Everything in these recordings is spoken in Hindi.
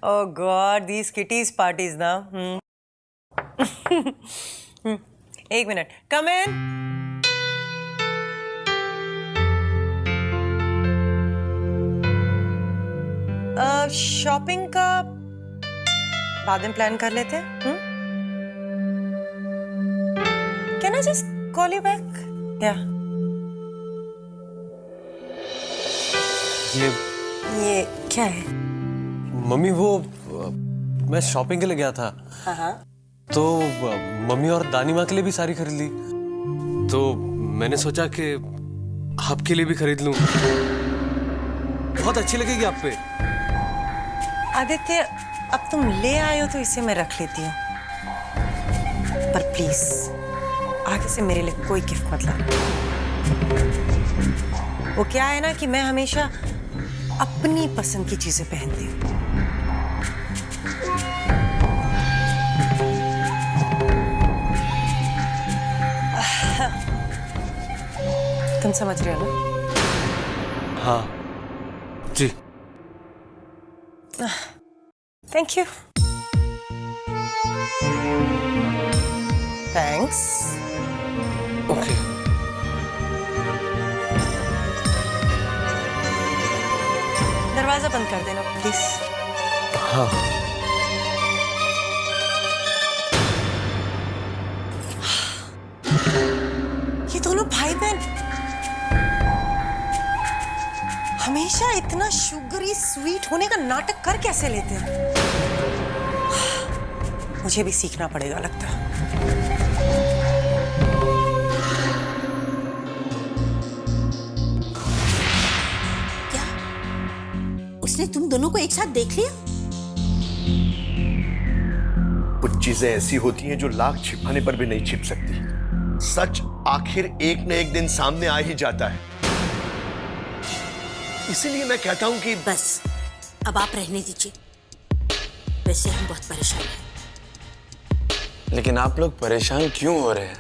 Oh God, these kitties parties now. एक मिनट, come in. शॉपिंग का बाद में प्लान कर लेते हैं. Can I just call you back? Yeah. ये क्या है? मम्मी वो मैं शॉपिंग के लिए गया था. हाँ. तो मम्मी और दानी माँ के लिए भी साड़ी खरीद ली. तो मैंने सोचा कि आपके लिए भी खरीद लूं. बहुत अच्छी लगेगी आप पे. आदित्य, अब तुम ले आए हो तो इसे मैं रख लेती हूँ. पर प्लीज आगे से मेरे लिए कोई गिफ्ट मत लाना. वो क्या है ना कि मैं हमेशा अपनी पसंद की चीजें पहनती हूँ. तुम समझ रहे हो ना? हाँ जी. Thank you. थैंक्स. ओके. दरवाजा बंद कर देना प्लीज. हाँ. ये दोनों भाई बहन हमेशा इतना शुगरी स्वीट होने का नाटक कर कैसे लेते हैं? मुझे भी सीखना पड़ेगा लगता है. क्या उसने तुम दोनों को एक साथ देख लिया? कुछ चीजें ऐसी होती हैं जो लाख छिपाने पर भी नहीं छिप सकती. सच आखिर एक न एक दिन सामने आ ही जाता है. इसीलिए मैं कहता हूं कि बस अब आप रहने दीजिए. वैसे हम बहुत परेशान हैं. लेकिन आप लोग परेशान क्यों हो रहे हैं?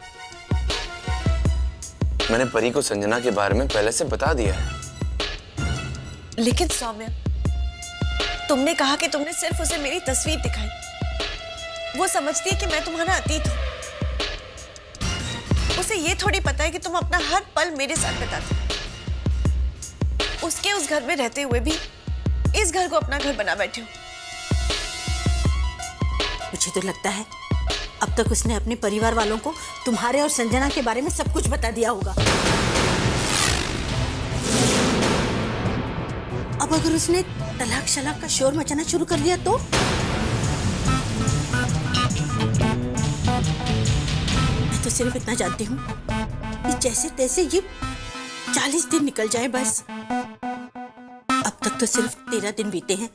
मैंने परी को संजना के बारे में पहले से बता दिया है. लेकिन सौम्या, तुमने कहा कि तुमने सिर्फ उसे मेरी तस्वीर दिखाई. वो समझती है कि मैं तुम्हारा अतीत हूं. उसे ये थोड़ी पता है कि तुम अपना हर पल मेरे साथ बिताते हो. उसके उस घर में रहते हुए भी इस घर को अपना घर बना बैठे हो. मुझे तो लगता है अब तक उसने अपने परिवार वालों को तुम्हारे और संजना के बारे में सब कुछ बता दिया होगा. अब अगर उसने तलाक शलाक का शोर मचाना शुरू कर दिया तो? मैं तो सिर्फ इतना जानती हूँ कि जैसे तैसे ये 40 दिन निकल जाए बस. अब तक तो सिर्फ 13 दिन बीते हैं.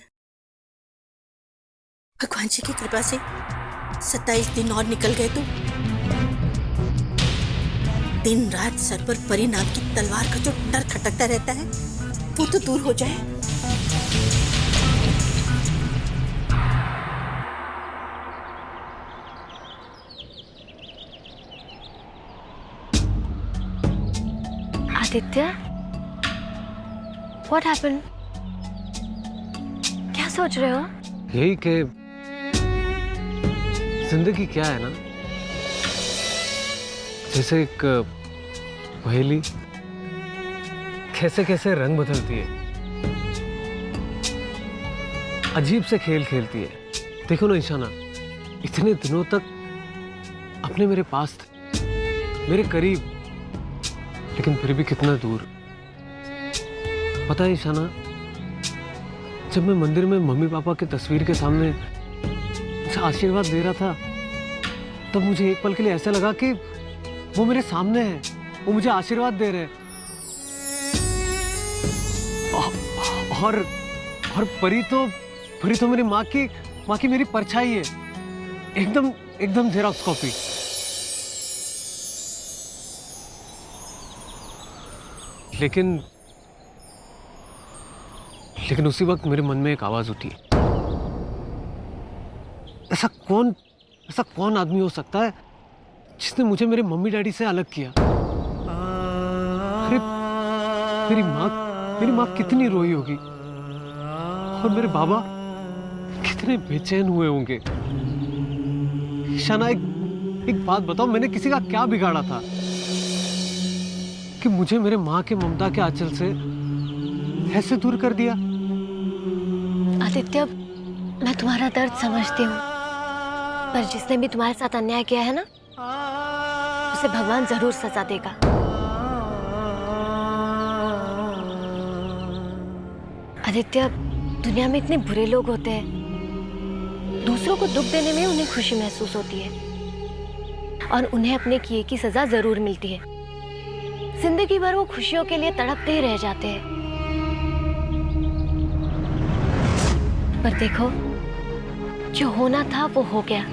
भगवान जी की कृपा से 27 दिन और निकल गए तो दिन रात सर पर परी नाम की तलवार का जो डर खटकता रहता है वो तो दूर हो जाए. Aditya, what happened? क्या सोच रहे हो? यही कि जिंदगी क्या है ना, जैसे एक पहेली कैसे कैसे रंग बदलती है. अजीब से खेल खेलती है. देखो ना ईशाना, इतने दिनों तक अपने मेरे पास थे, मेरे करीब, लेकिन फिर भी कितना दूर. पता है ईशाना, जब मैं मंदिर में मम्मी पापा की तस्वीर के सामने मुझे आशीर्वाद दे रहा था, तब मुझे एक पल के लिए ऐसा लगा कि वो मेरे सामने है, वो मुझे आशीर्वाद दे रहे हैं. और परी तो मेरी माँ की मेरी परछाई है. एकदम जेरॉक्स कॉपी. लेकिन उसी वक्त मेरे मन में एक आवाज उठी. ऐसा कौन आदमी हो सकता है जिसने मुझे मेरे मम्मी डैडी से अलग किया? अरे मेरी माँ कितनी रोई होगी, और मेरे बाबा कितने बेचैन हुए होंगे। ईशाना, एक बात बताओ, मैंने किसी का क्या बिगाड़ा था कि मुझे मेरे माँ के ममता के आंचल से ऐसे दूर कर दिया? आदित्य, मैं तुम्हारा दर्द समझती हूँ, पर जिसने भी तुम्हारे साथ अन्याय किया है ना, उसे भगवान जरूर सजा देगा। आदित्य, दुनिया में इतने बुरे लोग होते हैं, दूसरों को दुख देने में उन्हें खुशी महसूस होती है और उन्हें अपने किए की सजा जरूर मिलती है। जिंदगी भर वो खुशियों के लिए तड़पते ही रह जाते हैं। पर देखो, जो होना था वो हो गया।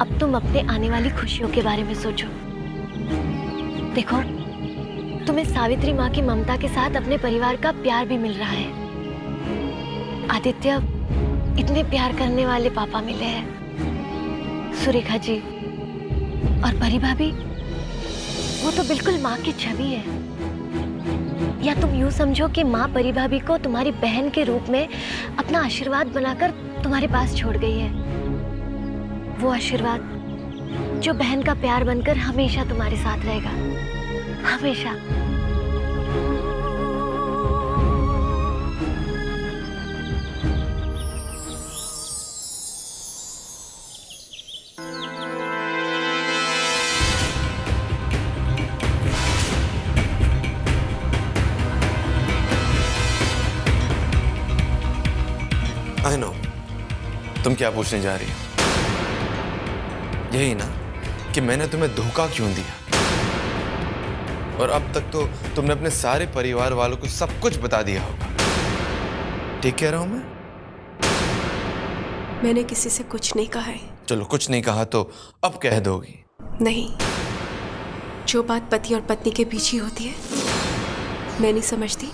अब तुम अपने आने वाली खुशियों के बारे में सोचो। देखो, तुम्हें सावित्री माँ की ममता के साथ अपने परिवार का प्यार भी मिल रहा है। आदित्य, इतने प्यार करने वाले पापा मिले हैं। सुरेखा जी और परी भाभी, वो तो बिल्कुल माँ की छवि है। या तुम यूं समझो कि माँ परी भाभी को तुम्हारी बहन के रूप में अपना आशीर्वाद बनाकर तुम्हारे पास छोड़ गई है। वो आशीर्वाद जो बहन का प्यार बनकर हमेशा तुम्हारे साथ रहेगा, हमेशा। आई नो तुम क्या पूछने जा रही हो। यही ना कि मैंने तुम्हें धोखा क्यों दिया, और अब तक तो तुमने अपने सारे परिवार वालों को सब कुछ बता दिया होगा। ठीक कह रहा हूं मैं? मैंने किसी से कुछ नहीं कहा है। चलो, कुछ नहीं कहा तो अब कह दोगी? नहीं, जो बात पति और पत्नी के बीच ही होती है, मैं नहीं समझती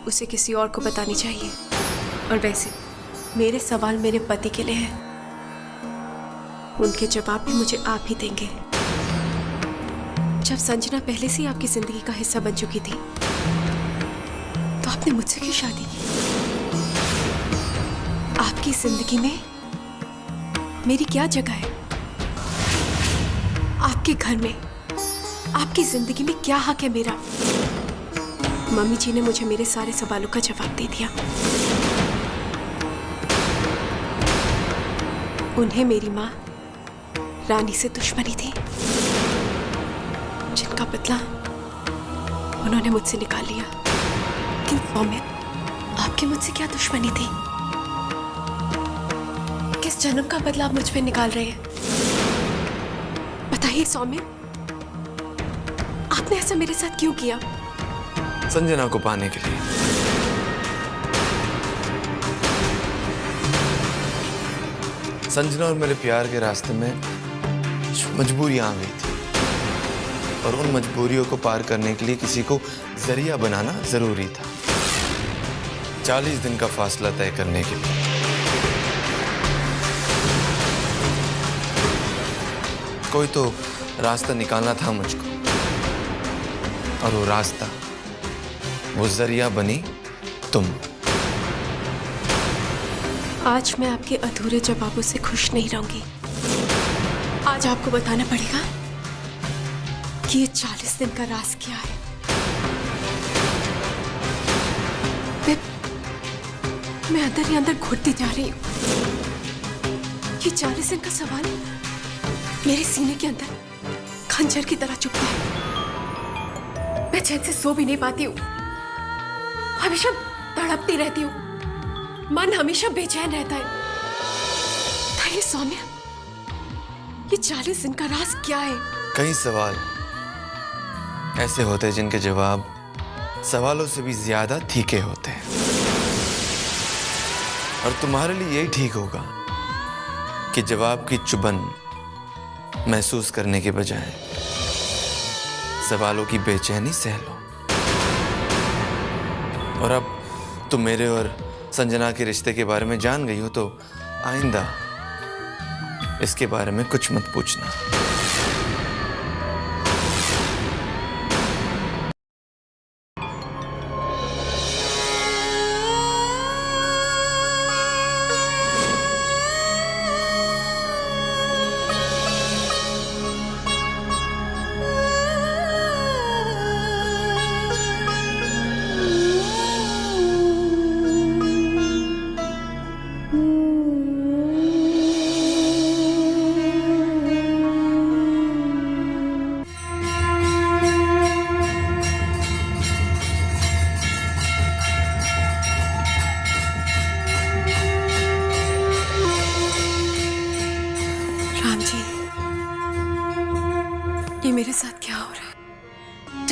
उसे किसी और को बतानी चाहिए। और वैसे मेरे सवाल मेरे पति के लिए हैं, उनके जवाब भी मुझे आप ही देंगे। जब संजना पहले से ही आपकी जिंदगी का हिस्सा बन चुकी थी, तो आपने मुझसे क्यों शादी की? आपकी जिंदगी में मेरी क्या जगह है? आपके घर में, आपकी जिंदगी में क्या हक है मेरा? मम्मी जी ने मुझे मेरे सारे सवालों का जवाब दे दिया। उन्हें मेरी माँ रानी से दुश्मनी थी, जिनका बदला उन्होंने मुझसे निकाल लिया। लेकिन सौम्य, आपकी मुझसे क्या दुश्मनी थी? किस जन्म का बदला आप मुझ पे निकाल रहे हैं? बताइए सौम्य, आपने ऐसा मेरे साथ क्यों किया? संजना को पाने के लिए। संजना और मेरे प्यार के रास्ते में मजबूरियां आ गई थी, और उन मजबूरियों को पार करने के लिए किसी को जरिया बनाना जरूरी था। 40 दिन का फासला तय करने के लिए। कोई तो रास्ता निकालना था मुझको, और वो रास्ता, वो जरिया बनी तुम। आज मैं आपके अधूरे जवाबों से खुश नहीं रहूंगी। आज आपको बताना पड़ेगा कि ये 40 दिन का राज क्या है। मैं अंदर ही अंदर घुटती जा रही हूँ। ये 40 दिन का सवाल मेरे सीने के अंदर खंजर की तरह चुभता है। मैं चैन से सो भी नहीं पाती हूँ, हमेशा तड़पती रहती हूँ, मन हमेशा बेचैन रहता है। बताइए सौम्य, ये 40 दिन का राज क्या है? कई सवाल ऐसे होते हैं जिनके जवाब सवालों से भी ज्यादा तीखे होते हैं, और तुम्हारे लिए यही ठीक होगा कि जवाब की चुभन महसूस करने के बजाय सवालों की बेचैनी सह लो। और अब तुम मेरे और संजना के रिश्ते के बारे में जान गई हो, तो आइंदा इसके बारे में कुछ मत पूछना।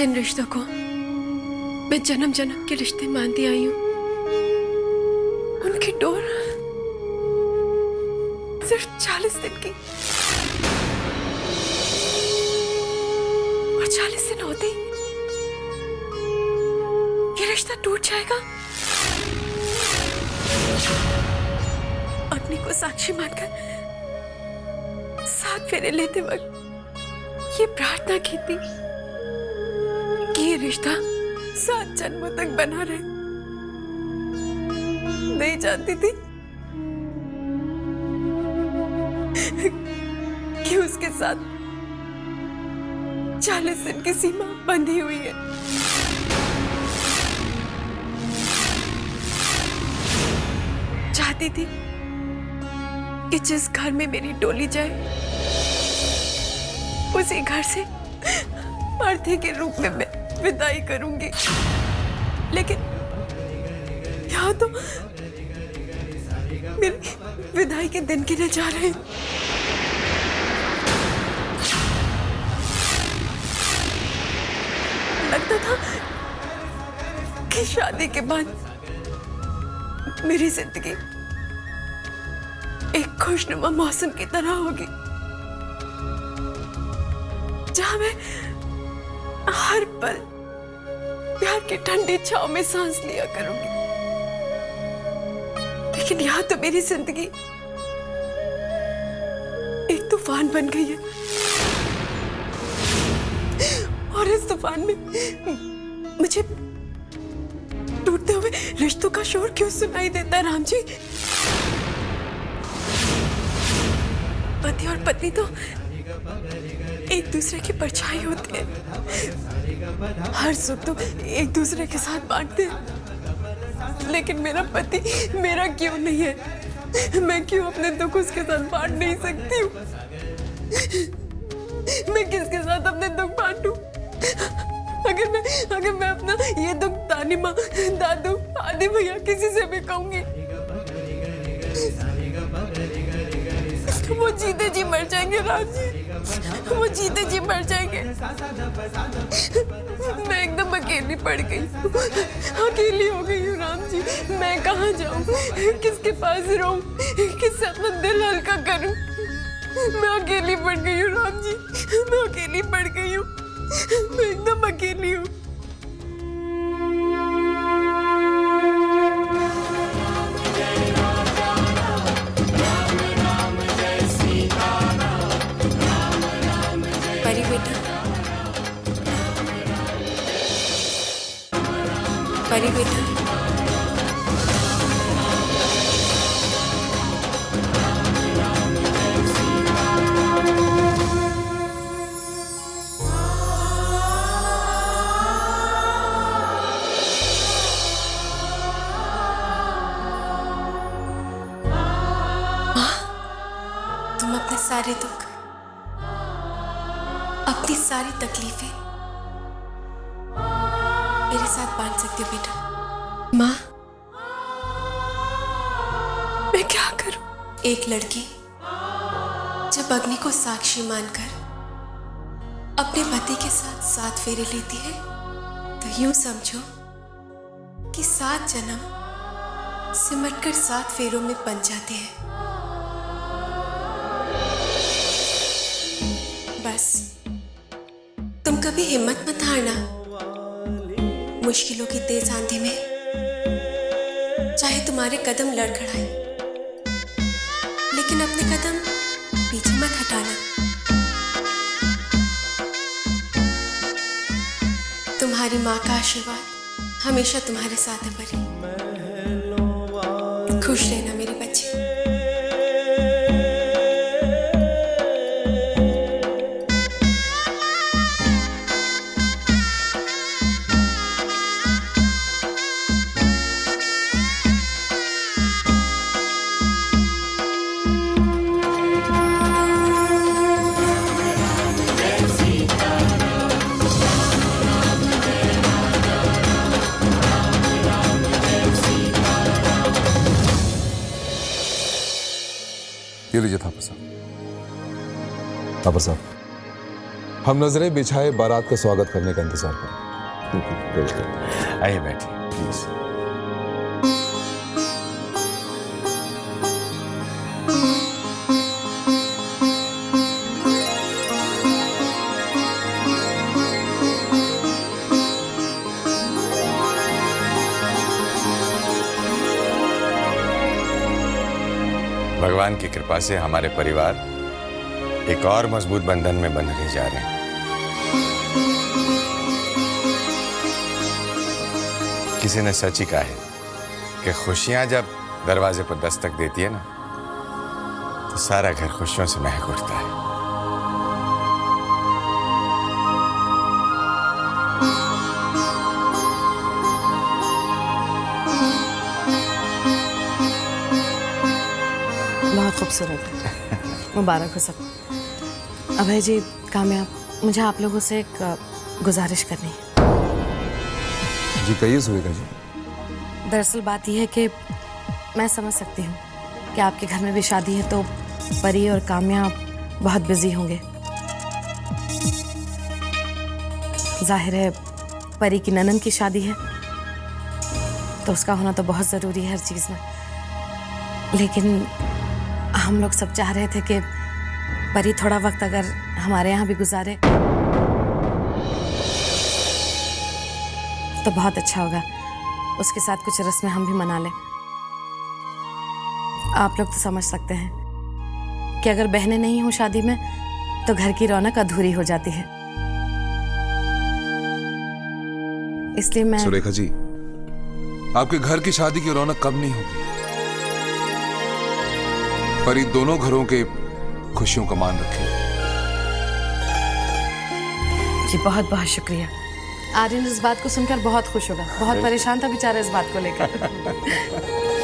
जिन रिश्तों को मैं जन्म जन्म के रिश्ते मानती आई हूँ, उनकी डोर सिर्फ 40 दिन की, और 40 दिन होते ही ये रिश्ता टूट जाएगा। अग्नि को साक्षी मानकर 7 फेरे लेते वक्त ये प्रार्थना की थी कि ये रिश्ता 7 जन्मों तक बना रहे। नहीं जानती थी कि उसके साथ 40 दिन की सीमा बंधी हुई है। चाहती थी कि जिस घर में मेरी डोली जाए उसी घर से पार्थी के रूप में मैं विदाई करूंगी, लेकिन यहाँ तो मेरी विदाई के दिन गिने जा रहे हैं। लगता था कि शादी के बाद मेरी जिंदगी एक खुशनुमा मौसम की तरह होगी, जहां मैं हर पल प्यार की ठंडी छांव में सांस लिया करूंगी। लेकिन यहाँ तो मेरी जिंदगी एक तूफान बन गई है, और इस तूफान में मुझे टूटते हुए रिश्तों का शोर क्यों सुनाई देता है राम जी? पति और पत्नी तो एक दूसरे की परछाई होते हैं, हर सुख तो एक दूसरे के साथ बांटते हैं, लेकिन मेरा पति मेरा क्यों नहीं है? मैं क्यों अपने दुख उसके साथ बांट नहीं सकती हूँ? मैं किसके साथ अपने दुख बांटूं? अगर मैं अपना ये दुख दादी माँ, दादू, आदि भैया किसी से भी कहूंगी, वो जीते जी मर जाएंगे राम जी, वो जीते जी मर जाएंगे। मैं एकदम अकेली पड़ गई, अकेली हो गई हूँ राम जी। मैं कहाँ जाऊँ, किसके पास रहूँ, किससे अपना दिल हल्का करूँ? मैं अकेली पड़ गई हूँ राम जी, मैं अकेली पड़ गई हूँ, मैं एकदम अकेली हूँ। परी बेटा, परी बेटा, तुम अपने सारे दुख, अपनी सारी तकलीफें मेरे साथ बांट सकती हो बेटा। माँ, मैं क्या करूं? एक लड़की जब अग्नि को साक्षी मानकर अपने पति के साथ 7 फेरे लेती है, तो यूं समझो कि 7 जन्म सिमटकर 7 फेरों में बन जाते हैं। बस तुम कभी हिम्मत मत हारना। मुश्किलों की तेज आंधी में चाहे तुम्हारे कदम लड़खड़ाए, लेकिन अपने कदम पीछे मत हटाना। तुम्हारी माँ का आशीर्वाद हमेशा तुम्हारे साथ है परी। खुश रहना मेरे बच्चे। ये लीजिए थापर साहब। थापर साहब, हम नजरें बिछाए बारात का स्वागत करने का इंतजार करें। बिल्कुल, आइए बैठिए प्लीज। भगवान की कृपा से हमारे परिवार एक और मजबूत बंधन में बंधने जा रहे हैं। किसी ने सच ही कहा है कि खुशियां जब दरवाजे पर दस्तक देती है ना, तो सारा घर खुशियों से महक उठता है। बहुत खूबसूरत है, मुबारक हो सब। अभय जी, कामयाब, मुझे आप लोगों से एक गुजारिश करनी है। जी कहिए सुरेखा जी। दरअसल बात यह है कि मैं समझ सकती हूँ कि आपके घर में भी शादी है तो परी और कामयाब बहुत बिजी होंगे। जाहिर है परी की ननद की शादी है तो उसका होना तो बहुत ज़रूरी है हर चीज़ में, लेकिन हम लोग सब चाह रहे थे कि परी थोड़ा वक्त अगर हमारे यहाँ भी गुजारे तो बहुत अच्छा होगा। उसके साथ कुछ रस्में हम भी मना लें। आप लोग तो समझ सकते हैं कि अगर बहनें नहीं हो शादी में तो घर की रौनक अधूरी हो जाती है। इसलिए मैं सुरेखा जी, आपके घर की शादी की रौनक कब नहीं होगी। परी दोनों घरों के खुशियों का मान रखे। जी बहुत बहुत शुक्रिया। आर्यन इस बात को सुनकर बहुत खुश होगा, बहुत परेशान था बेचारा इस बात को लेकर।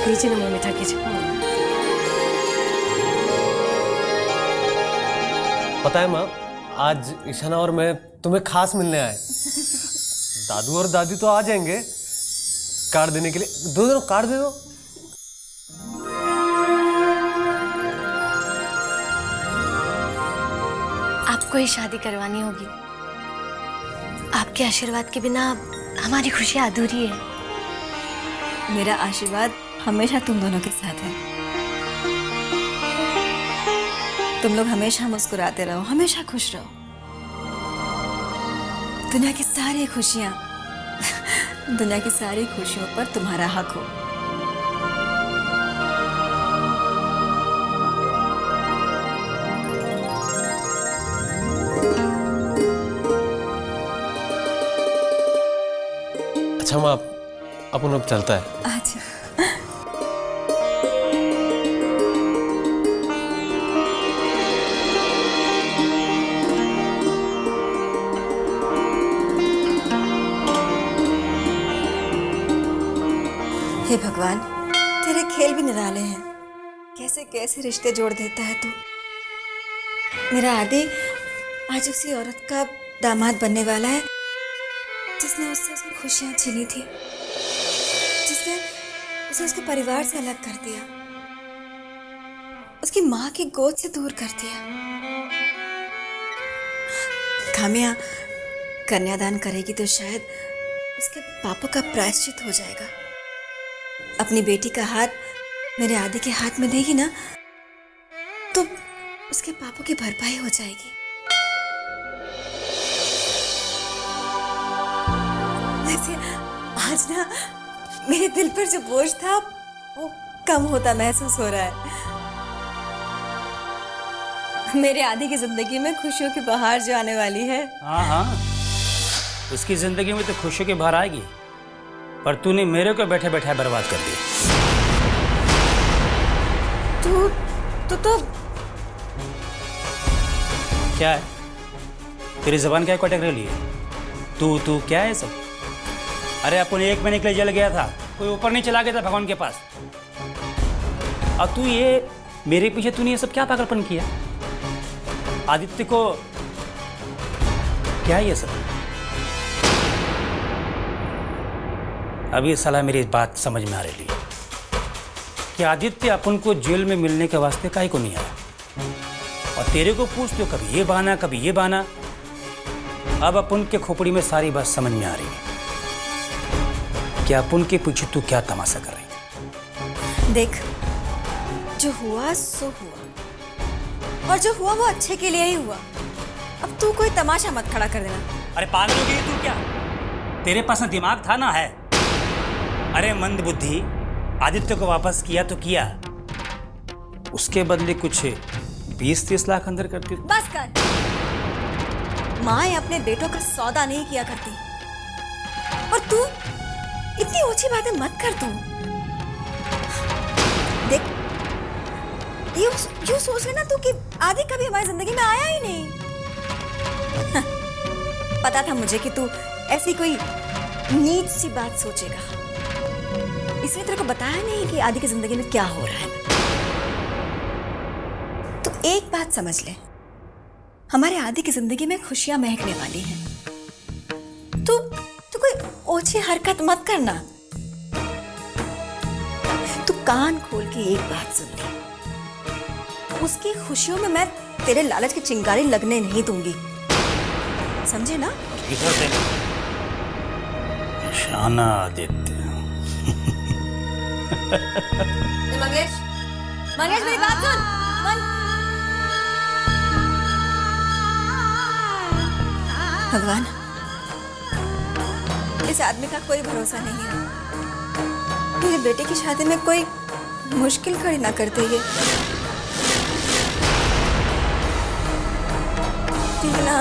लीजिए ना, मुंह मीठा कीजिए। पता है माँ, आज ईशाना और मैं तुम्हें खास मिलने आए। दादू और दादी तो आ जाएंगे कार्ड देने के लिए। दो कार्ड दे दो। आपको ही शादी करवानी होगी। आपके आशीर्वाद के बिना हमारी खुशियाँ अधूरी है। मेरा आशीर्वाद हमेशा तुम दोनों के साथ है। तुम लोग हमेशा मुस्कुराते रहो, हमेशा खुश रहो। दुनिया की सारी खुशियाँ दुनिया की सारी खुशियों पर तुम्हारा हक हो। अच्छा माँ, अपन अब चलता है। अच्छा, हे भगवान, तेरे खेल भी निराले हैं। कैसे कैसे रिश्ते जोड़ देता है तू। मेरा आदि आज उसी औरत का दामाद बनने वाला है जिसने उससे उसकी खुशियां छीनी थी, जिसने उसे उसके परिवार से अलग कर दिया, उसकी माँ की गोद से दूर कर दिया। काम्या कन्यादान करेगी तो शायद उसके पापों का प्रायश्चित हो जाएगा। अपनी बेटी का हाथ मेरे आदि के हाथ में देगी ना तो उसके पापों की भरपाई हो जाएगी। वैसे आज ना मेरे दिल पर जो बोझ था वो कम होता महसूस हो रहा है। मेरे आदि की जिंदगी में खुशियों की बहार जो आने वाली है। हाँ, उसकी जिंदगी में तो खुशियों की बहार आएगी, पर तूने मेरे को बैठे बैठे बर्बाद कर दिया। तो क्या है तेरी जबान क्या कटक रही है? तू क्या है सब? अरे अपन 1 महीने के लिए जल गया था, कोई ऊपर नहीं चला गया था भगवान के पास। और तू ये मेरे पीछे तूने ये सब क्या पागलपन किया? आदित्य को क्या है ये सब? अभी साला मेरी बात समझ में आ रही है कि आदित्य अपन को जेल में मिलने के वास्ते काहे को नहीं आया। और तेरे को पूछ तो कभी ये बहाना कभी ये बहाना। अब अपन के खोपड़ी में सारी बात समझ में आ रही है कि अपन के पीछे तू क्या तमाशा कर रही है। देख, जो हुआ सो हुआ, और जो हुआ वो अच्छे के लिए ही हुआ। अब तू कोई तमाशा मत खड़ा कर देना। अरे पागल हो गई तू क्या? तेरे पास ना दिमाग था ना है? अरे मंद बुद्धि, आदित्य को वापस किया तो किया, उसके बदले कुछ 20-30 लाख अंदर करती। बस कर। माँ अपने बेटों का सौदा नहीं किया करती, और तू इतनी ऊंची बातें मत कर। तू देख, यूं सोच लेना तू कि आदि कभी हमारी जिंदगी में आया ही नहीं। पता था मुझे कि तू ऐसी कोई नीच सी बात सोचेगा, इसलिए तेरे को बताया नहीं कि आदि की जिंदगी में क्या हो रहा है। तो एक बात समझ ले, हमारे आदि की जिंदगी में खुशियां महकने वाली हैं। तू कोई ओछी हरकत मत करना। तू कान खोल के एक बात सुन ले, उसकी खुशियों में मैं तेरे लालच की चिंगारी लगने नहीं दूंगी, समझे ना? इधर से शाना आदित्य। मंगेश, मेरी बात सुन। भगवान, इस आदमी का कोई भरोसा नहीं है। मेरे बेटे की शादी में कोई मुश्किल खड़ी ना करते ये। टीना,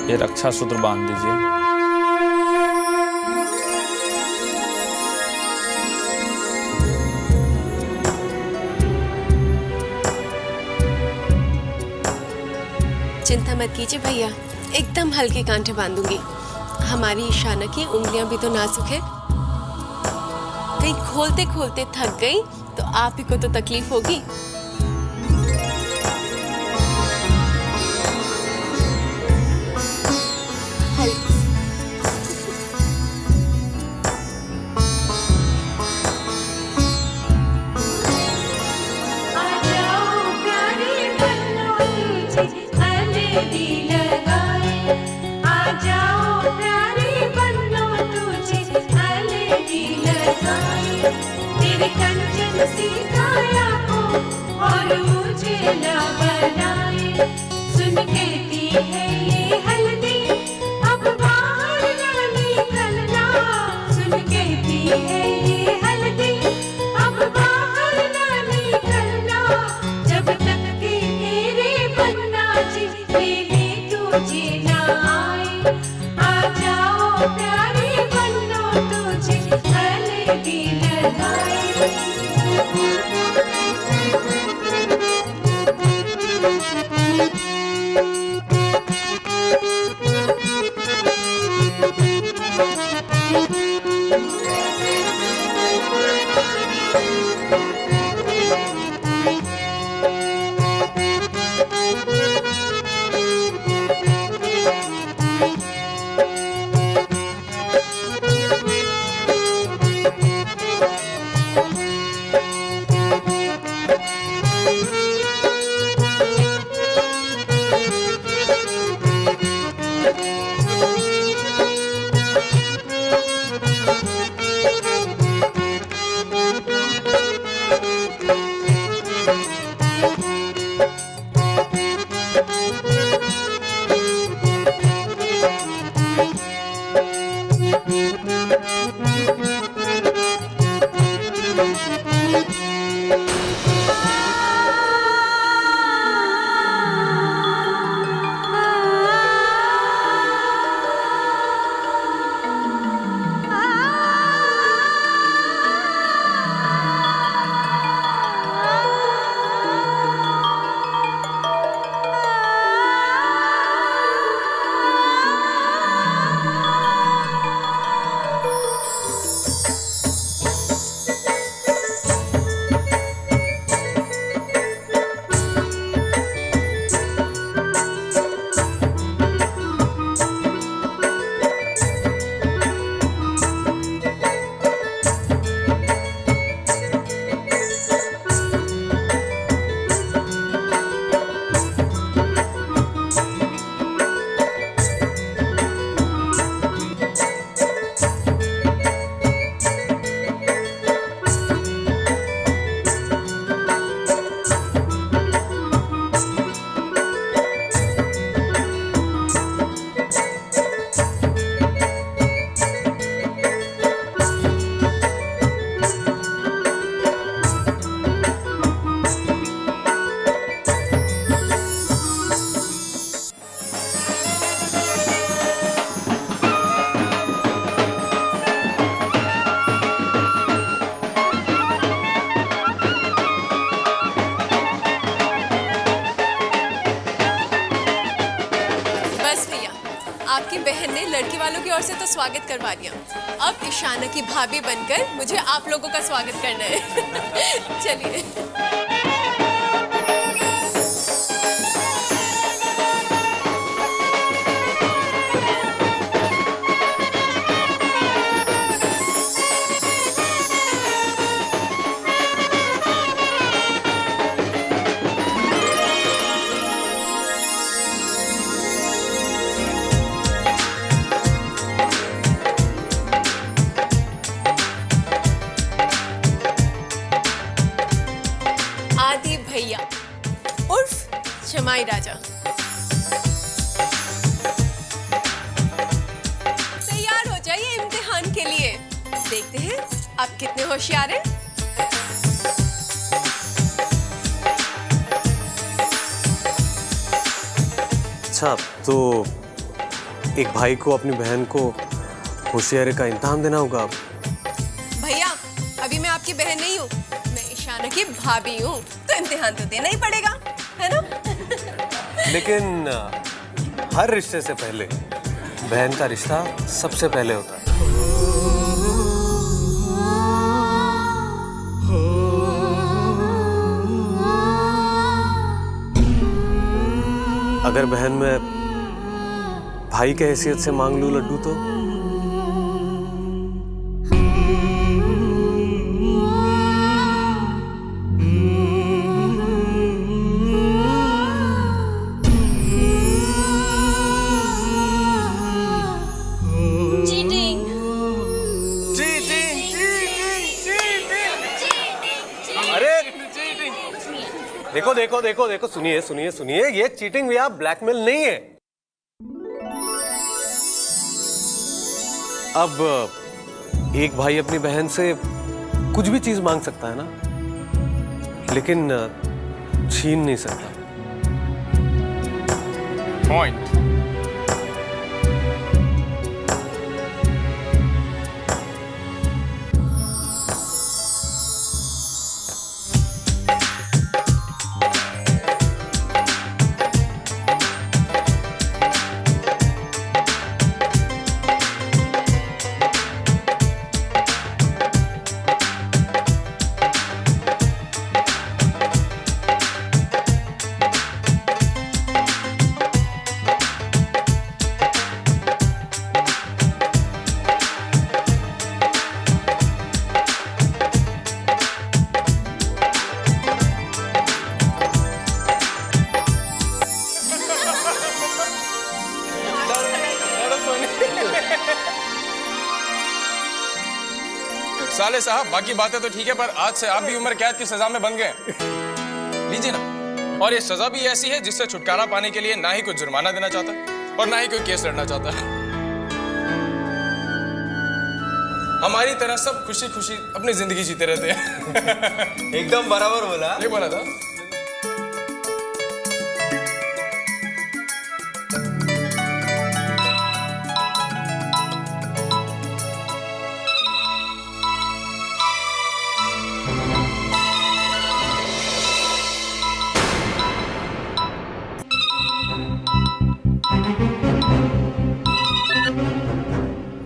ये रक्षा सूत्र बांध दीजिए। चिंता मत कीजिए भैया, एकदम हल्के कांटे बांधूंगी। हमारी ईशाना की उंगलियां भी तो नाजुक है, कहीं खोलते खोलते थक गई तो आप ही को तो तकलीफ होगी। आपकी बहन ने लड़की वालों की ओर से तो स्वागत करवा दिया, अब ईशाना की भाभी बनकर मुझे आप लोगों का स्वागत करना है। चलिए। आदि भैया उर्फ शमाई राजा, तैयार हो जाइए इम्तिहान के लिए। देखते हैं आप कितने होशियार हैं। अच्छा, तो एक भाई को अपनी बहन को होशियारी का इम्तिहान देना होगा। भैया अभी मैं आपकी बहन नहीं हूँ, मैं ईशाना की भाभी हूँ, तो इम्तिहान तो देना ही पड़ेगा, है ना? लेकिन हर रिश्ते से पहले बहन का रिश्ता सबसे पहले होता है। अगर बहन में भाई के हैसियत से मांग लूं लड्डू तो देखो देखो देखो देखो, सुनिए सुनिए सुनिए, ये चीटिंग या ब्लैकमेल नहीं है। अब एक भाई अपनी बहन से कुछ भी चीज मांग सकता है ना, लेकिन छीन नहीं सकता। पॉइंट। साले साहब, बाकी बातें तो ठीक है, पर आज से आप भी उम्र कैद की सजा में बन गए। लीजिए ना। और ये सजा भी ऐसी है जिससे छुटकारा पाने के लिए ना ही कोई जुर्माना देना चाहता और ना ही कोई केस लड़ना चाहता। हमारी तरह सब खुशी खुशी अपनी जिंदगी जीते रहते हैं। एकदम बराबर बोला। ये बोला था।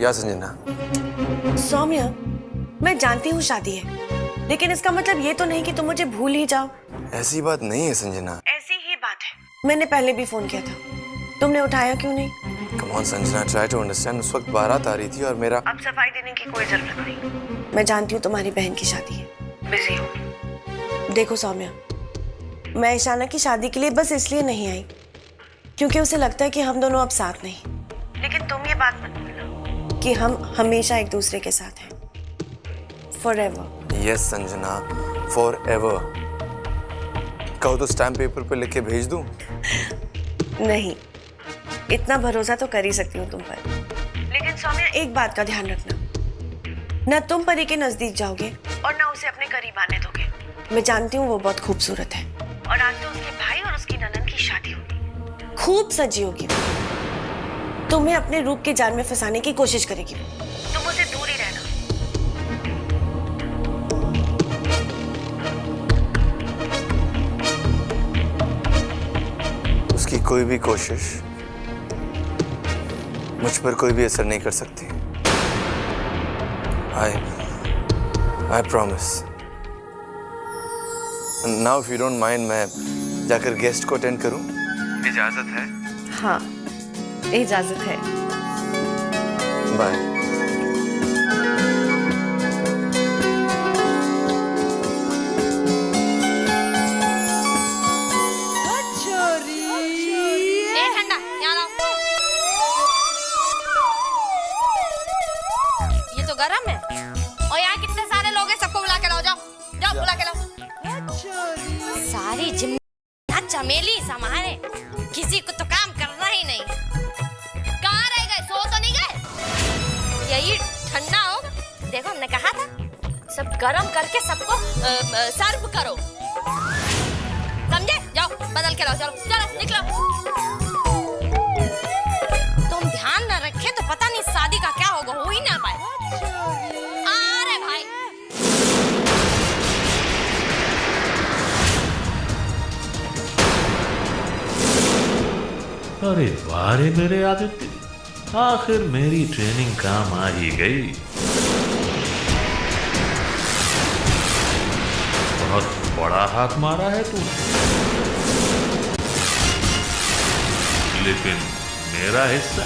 या संजना। सौम्या, मैं जानती हूँ शादी है, लेकिन इसका मतलब ये तो नहीं कि तुम मुझे भूल ही जाओ। ऐसी बात नहीं है संजना। ऐसी ही बात है। मैंने पहले भी फोन किया था, तुमने उठाया क्यों नहीं? Come on Sanjana, try to understand. उस वक्त बारात आ रही थी और मेरा अब सफाई देने की कोई जरूरत नहीं। मैं जानती हूँ तुम्हारी बहन की शादी है, बिजी हो। देखो सौम्या, मैं ईशाना की शादी के लिए बस इसलिए नहीं आई क्योंकि उसे लगता है कि हम दोनों अब साथ नहीं, लेकिन तुम ये बात मत भूलना कि हम हमेशा एक दूसरे के साथ हैं, फॉरएवर। Yes Sanjana, forever. कहो तो स्टैम्प पेपर पे लिख के भेज दूं? नहीं, इतना भरोसा तो कर ही सकती हूँ तुम पर, लेकिन सौम्या एक बात का ध्यान रखना, न तुम परी के नजदीक जाओगे और न उसे अपने करीब आने दोगे। मैं जानती हूँ वो बहुत खूबसूरत है और आज तो उसके भाई और उसकी ननद की शादी होगी, खूब सजी होगी। तुम्हें अपने रूप के जाल में फंसाने की कोशिश करेगी, तुम उसे दूर ही रहना। उसकी कोई भी कोशिश मुझ पर कोई भी असर नहीं कर सकती। I promise. Now if you don't mind, मैं जाकर गेस्ट को अटेंड करूं? इजाजत है? हाँ, इजाजत है। बाय। ठंडा यहाँ लाओ। ये तो गरम है। और यहाँ कितने सारे लोग हैं, सबको बुला के लाओ। जाओ जाओ, बुला के लाओ। सारी जिम्मेदारी चमेली संभाले, किसी को तो काम करना ही नहीं। कहाँ रह गए, सो तो नहीं गए? यही ठंडा हो। देखो हमने कहा था सब गरम करके सबको सर्व करो, समझे? जाओ बदल के लाओ। चलो चलो निकलो। तुम ध्यान न रखे तो पता नहीं शादी का क्या होगा, हो ही ना पाए। अरे भाई अरे वाह रे मेरे आदित्य, आखिर मेरी ट्रेनिंग काम आ ही गई। बहुत बड़ा हाथ मारा है तू, लेकिन मेरा हिस्सा